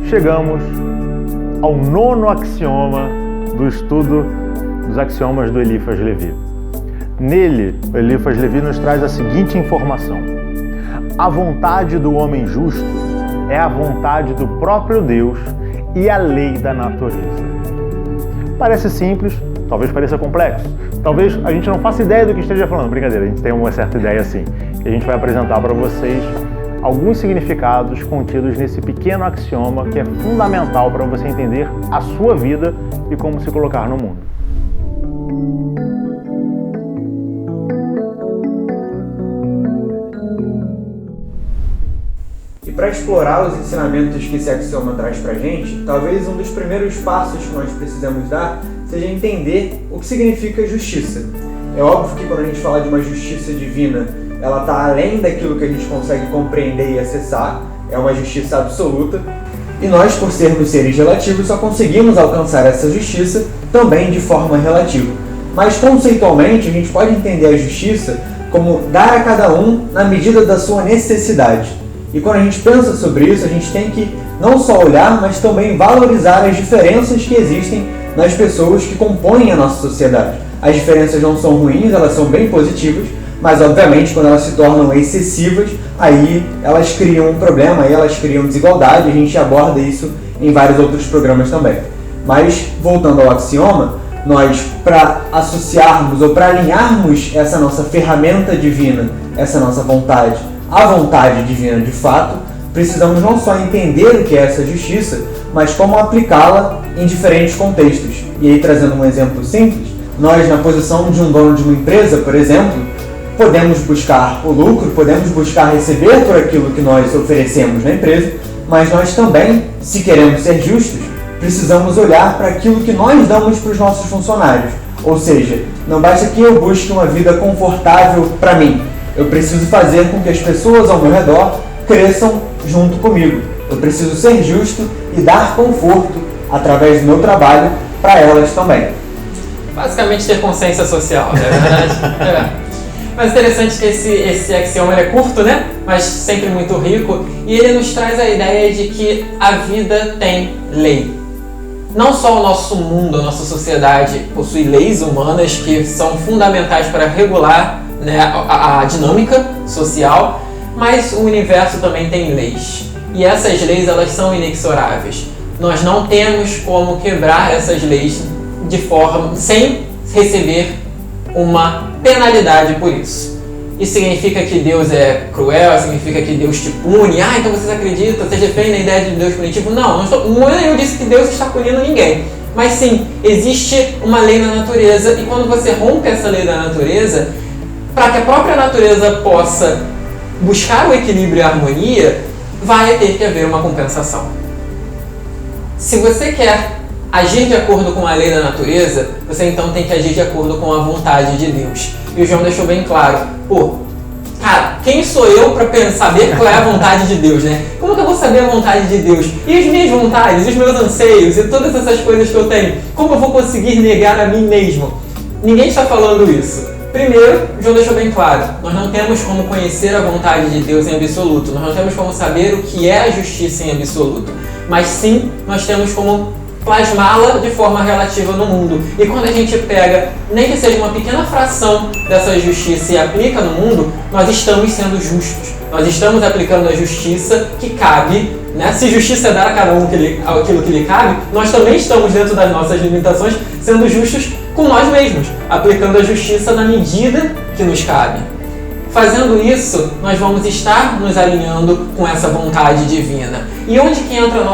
chegamos ao 9º axioma do estudo dos axiomas do Eliphas Levi. Nele, o Eliphas Levi nos traz a seguinte informação: a vontade do homem justo é a vontade do próprio Deus e a lei da natureza. Parece simples, talvez pareça complexo, talvez a gente não faça ideia do que esteja falando. Brincadeira, a gente tem uma certa ideia sim. E a gente vai apresentar para vocês alguns significados contidos nesse pequeno axioma que é fundamental para você entender a sua vida e como se colocar no mundo. E para explorar os ensinamentos que esse axioma traz para a gente, talvez um dos primeiros passos que nós precisamos dar seja entender o que significa justiça. É óbvio que quando a gente fala de uma justiça divina, ela está além daquilo que a gente consegue compreender e acessar, é uma justiça absoluta, e nós, por sermos seres relativos, só conseguimos alcançar essa justiça também de forma relativa. Mas conceitualmente, a gente pode entender a justiça como dar a cada um na medida da sua necessidade. E quando a gente pensa sobre isso, a gente tem que não só olhar, mas também valorizar as diferenças que existem nas pessoas que compõem a nossa sociedade. As diferenças não são ruins, elas são bem positivas, mas obviamente quando elas se tornam excessivas, aí elas criam um problema, aí elas criam desigualdade, a gente aborda isso em vários outros programas também. Mas, voltando ao axioma, nós, para associarmos ou para alinharmos essa nossa ferramenta divina, essa nossa vontade, a vontade divina de fato, precisamos não só entender o que é essa justiça, mas como aplicá-la em diferentes contextos. E aí, trazendo um exemplo simples, nós, na posição de um dono de uma empresa, por exemplo, podemos buscar o lucro, podemos buscar receber por aquilo que nós oferecemos na empresa, mas nós também, se queremos ser justos, precisamos olhar para aquilo que nós damos para os nossos funcionários. Ou seja, não basta que eu busque uma vida confortável para mim, eu preciso fazer com que as pessoas ao meu redor cresçam junto comigo. Eu preciso ser justo e dar conforto através do meu trabalho para elas também. Basicamente ter consciência social, não é verdade? Mas interessante que esse axioma é curto, né? Mas sempre muito rico. E ele nos traz a ideia de que a vida tem lei. Não só o nosso mundo, a nossa sociedade possui leis humanas que são fundamentais para regular, né, a dinâmica social, mas o universo também tem leis. E essas leis, elas são inexoráveis. Nós não temos como quebrar essas leis sem receber uma penalidade por isso. Isso significa que Deus é cruel, significa que Deus te pune. Então vocês acreditam, vocês defendem a ideia de Deus punitivo? Não eu disse que Deus está punindo ninguém. Mas sim, existe uma lei na natureza e quando você rompe essa lei da natureza, para que a própria natureza possa buscar o equilíbrio e a harmonia, vai ter que haver uma compensação. Se você quer agir de acordo com a lei da natureza, você então tem que agir de acordo com a vontade de Deus. E o João deixou bem claro, cara, quem sou eu para saber qual é a vontade de Deus, né? Como que eu vou saber a vontade de Deus? E as minhas vontades, os meus anseios e todas essas coisas que eu tenho? Como eu vou conseguir negar a mim mesmo? Ninguém está falando isso. Primeiro, João deixou bem claro, nós não temos como conhecer a vontade de Deus em absoluto, nós não temos como saber o que é a justiça em absoluto, mas sim, nós temos como plasmá-la de forma relativa no mundo. E quando a gente pega, nem que seja uma pequena fração dessa justiça e aplica no mundo, nós estamos sendo justos. Nós estamos aplicando a justiça que cabe, né? Se justiça é dar a cada um aquilo que lhe cabe, nós também estamos dentro das nossas limitações, sendo justos com nós mesmos, aplicando a justiça na medida que nos cabe. Fazendo isso, nós vamos estar nos alinhando com essa vontade divina. E onde que entra o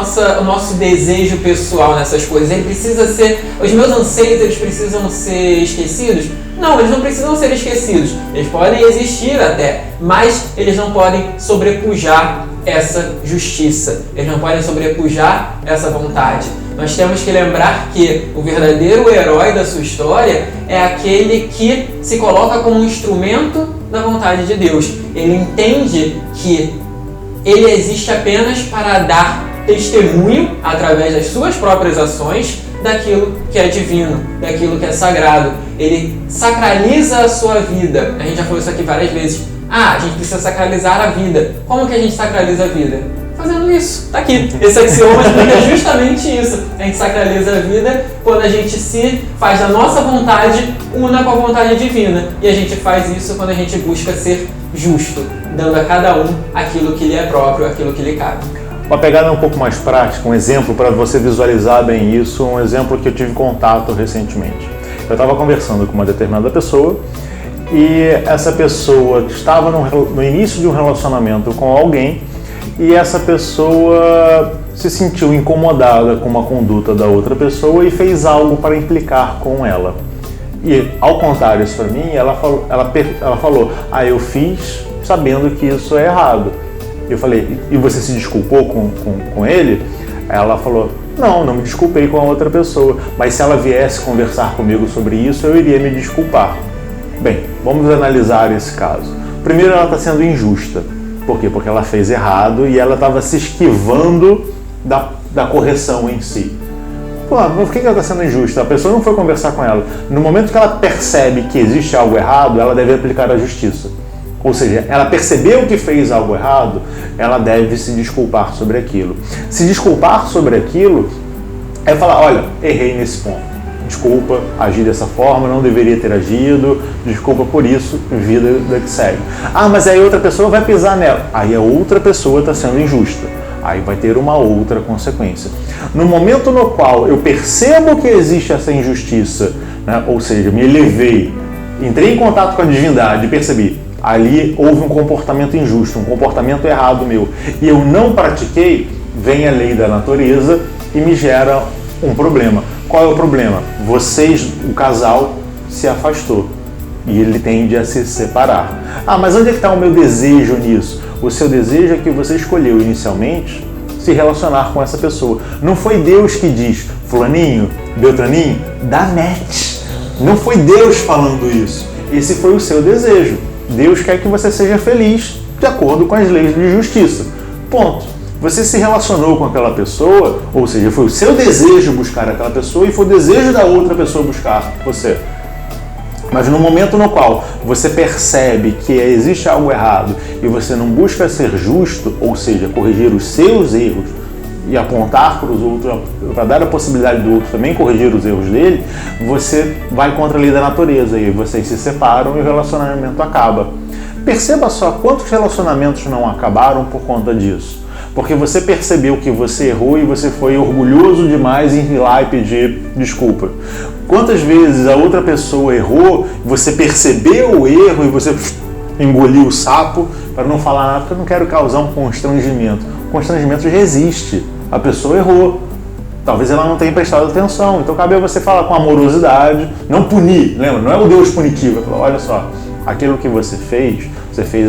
nosso desejo pessoal nessas coisas? Ele precisa ser... Os meus anseios, eles precisam ser esquecidos? Não, eles não precisam ser esquecidos. Eles podem existir até, mas eles não podem sobrepujar essa justiça. Eles não podem sobrepujar essa vontade. Nós temos que lembrar que o verdadeiro herói da sua história é aquele que se coloca como um instrumento da vontade de Deus. Ele entende que ele existe apenas para dar testemunho, através das suas próprias ações, daquilo que é divino, daquilo que é sagrado. Ele sacraliza a sua vida. A gente já falou isso aqui várias vezes. A gente precisa sacralizar a vida. Como que a gente sacraliza a vida? fazendo isso. Tá aqui. Esse axioma explica justamente isso. A gente sacraliza a vida quando a gente se faz da nossa vontade una com a vontade divina. E a gente faz isso quando a gente busca ser justo, dando a cada um aquilo que lhe é próprio, aquilo que lhe cabe. Uma pegada um pouco mais prática, um exemplo para você visualizar bem isso, um exemplo que eu tive contato recentemente. Eu estava conversando com uma determinada pessoa e essa pessoa estava no início de um relacionamento com alguém e essa pessoa se sentiu incomodada com uma conduta da outra pessoa e fez algo para implicar com ela. E ao contar isso para mim, ela falou, eu fiz sabendo que isso é errado. Eu falei, e você se desculpou com ele? Ela falou, não me desculpei com a outra pessoa, mas se ela viesse conversar comigo sobre isso, eu iria me desculpar. Bem, vamos analisar esse caso. Primeiro, ela está sendo injusta. Por quê? Porque ela fez errado e ela estava se esquivando da correção em si. Pô, por que ela está sendo injusta? A pessoa não foi conversar com ela. No momento que ela percebe que existe algo errado, ela deve aplicar a justiça. Ou seja, ela percebeu que fez algo errado, ela deve se desculpar sobre aquilo. Se desculpar sobre aquilo é falar, olha, errei nesse ponto. Desculpa, agi dessa forma, não deveria ter agido, desculpa por isso, vida que segue. Mas aí outra pessoa vai pisar nela. Aí a outra pessoa está sendo injusta. Aí vai ter uma outra consequência. No momento no qual eu percebo que existe essa injustiça, né, ou seja, me elevei, entrei em contato com a divindade e percebi, ali houve um comportamento injusto, um comportamento errado meu, e eu não pratiquei, vem a lei da natureza e me gera um problema. Qual é o problema? O casal se afastou e ele tende a se separar. Mas onde é que está o meu desejo nisso? O seu desejo é que você escolheu inicialmente se relacionar com essa pessoa. Não foi Deus que diz, fulaninho, beltraninho, dá match. Não foi Deus falando isso. Esse foi o seu desejo. Deus quer que você seja feliz de acordo com as leis de justiça. Ponto. Você se relacionou com aquela pessoa, ou seja, foi o seu desejo buscar aquela pessoa e foi o desejo da outra pessoa buscar você. Mas no momento no qual você percebe que existe algo errado e você não busca ser justo, ou seja, corrigir os seus erros e apontar para os outros, para dar a possibilidade do outro também corrigir os erros dele, você vai contra a lei da natureza e vocês se separam e o relacionamento acaba. Perceba só quantos relacionamentos não acabaram por conta disso. Porque você percebeu que você errou e você foi orgulhoso demais em ir lá e pedir desculpa. Quantas vezes a outra pessoa errou, você percebeu o erro e você engoliu o sapo para não falar nada, porque eu não quero causar um constrangimento. O constrangimento já existe. A pessoa errou. Talvez ela não tenha prestado atenção. Então cabe a você falar com amorosidade, não punir, lembra? Não é o Deus punitivo. É falar, olha só, aquilo que você fez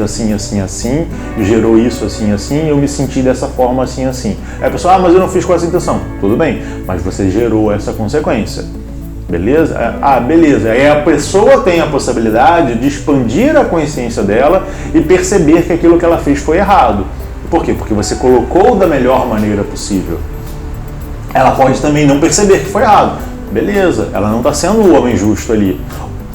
assim, assim, assim, gerou isso assim, assim, eu me senti dessa forma assim, assim. Aí a pessoa, mas eu não fiz com essa intenção. Tudo bem, mas você gerou essa consequência. Beleza? Beleza. Aí a pessoa tem a possibilidade de expandir a consciência dela e perceber que aquilo que ela fez foi errado. Por quê? Porque você colocou da melhor maneira possível. Ela pode também não perceber que foi errado. Beleza, ela não está sendo o homem justo ali.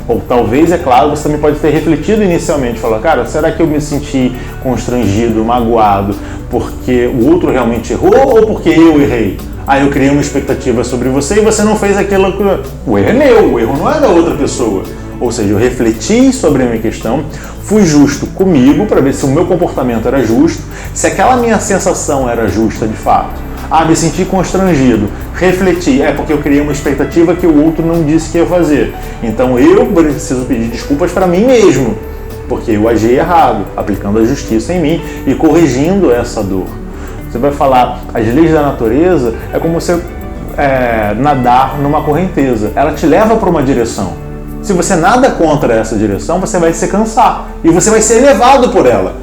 Ou talvez, é claro, você também pode ter refletido inicialmente, falar, cara, será que eu me senti constrangido, magoado, porque o outro realmente errou ou porque eu errei? Aí eu criei uma expectativa sobre você e você não fez aquilo que... O erro é meu, o erro não é da outra pessoa. Ou seja, eu refleti sobre a minha questão, fui justo comigo para ver se o meu comportamento era justo, se aquela minha sensação era justa de fato. Me senti constrangido. Refleti, porque eu criei uma expectativa que o outro não disse que ia fazer. Então eu preciso pedir desculpas para mim mesmo, porque eu agi errado, aplicando a justiça em mim e corrigindo essa dor. Você vai falar, as leis da natureza é como você nadar numa correnteza. Ela te leva para uma direção. Se você nada contra essa direção, você vai se cansar e você vai ser levado por ela.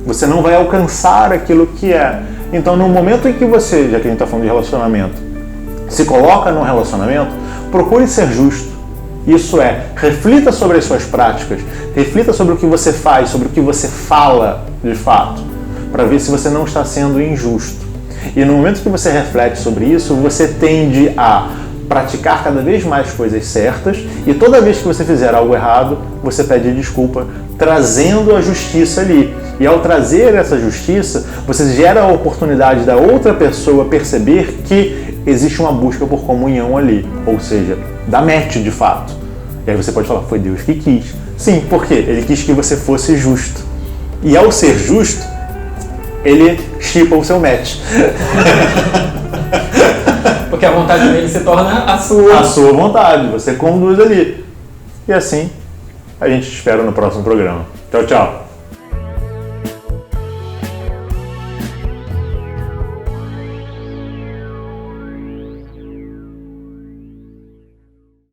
Você não vai alcançar aquilo que é. Então, no momento em que você, já que a gente está falando de relacionamento, se coloca num relacionamento, procure ser justo. Isso reflita sobre as suas práticas, reflita sobre o que você faz, sobre o que você fala de fato, para ver se você não está sendo injusto. E no momento que você reflete sobre isso, você tende a praticar cada vez mais coisas certas e toda vez que você fizer algo errado, você pede desculpa, trazendo a justiça ali. E ao trazer essa justiça, você gera a oportunidade da outra pessoa perceber que existe uma busca por comunhão ali, ou seja, dá match de fato. E aí você pode falar, foi Deus que quis. Sim, por quê? Ele quis que você fosse justo. E ao ser justo, ele shippa o seu match. Porque a vontade dele se torna a sua. A sua vontade, você conduz ali. E assim, a gente te espera no próximo programa. Tchau, tchau.